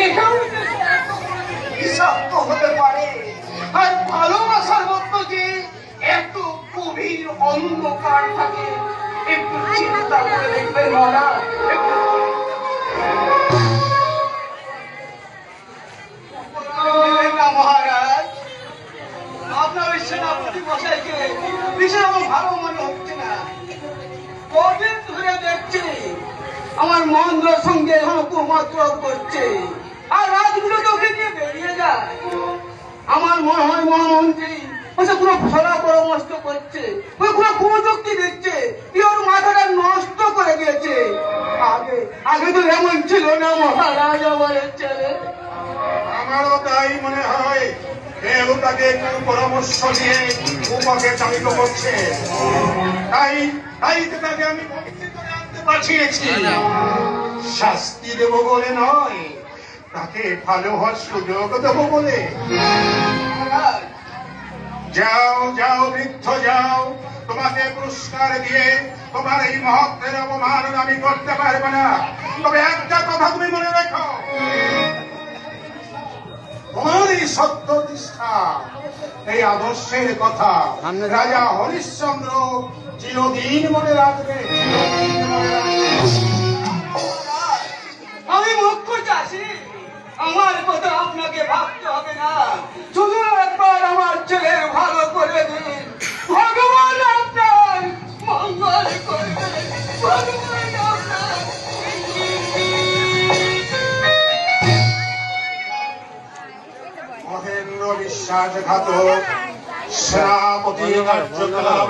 এটাও বিষাক্ত হতে পারে। আর ভালোবাসার মধ্যে যে এত গভীর অন্ধকার থাকে, একটু চিন্তা করে দেখবেন মহারাজ। মহারাজ, আপনার ওই সেনাপতি মশাইকে ভীষণ আমার ভালো মনে হচ্ছে না। কদিন ধরে দেখছি আমার মহেন্দ্রের সঙ্গে এখন কুমাত্র করছে, আর রাতগুলো তোকে নিয়ে বেরিয়ে যায়। আমার মনে হয় মহামন্ত্রী ওসে কোনো ফলা পরামর্শ করছে, ওই কোনো কুযুক্তি দিচ্ছে, ওর মাথাটা নষ্ট করে দিয়েছে। আগে আগে তো এমন ছিল না মহারাজ আমার ছেলে। আমারও তাই মনে হয়। কেউ তাকে কোন পরামর্শ দিয়ে উপকে চালিত করছে। তাই তাই তো তাকে আমি বন্দি করে আনতে পাঠিয়েছি। শাস্তি দেব বলে নয়, তাকে ভালো হওয়ার সুযোগ দেব বলে। যাও যাও বৃদ্ধ যাও, তোমাকে পুরস্কার দিয়ে তোমার এই মহত্বের অপমান আমি করতে পারবো না। তবে একটা কথা তুমি মনে রেখো, তোমার এই সত্য নিষ্ঠা, এই আদর্শের কথা রাজা হরিশ্চন্দ্র চিরদিন মনে রাখবে। আমি মুখ্য চাষি, আমার কথা আপনাকে ভাবতে হবে না। শুধু একবার আমার ছেলের ভালো করে দিন, ভগবান আপনার মঙ্গল করবে। ভগবান আপনার। মহেন্দ্র বিশ্বাসঘাতক সেনাপতি কার্যকলাপ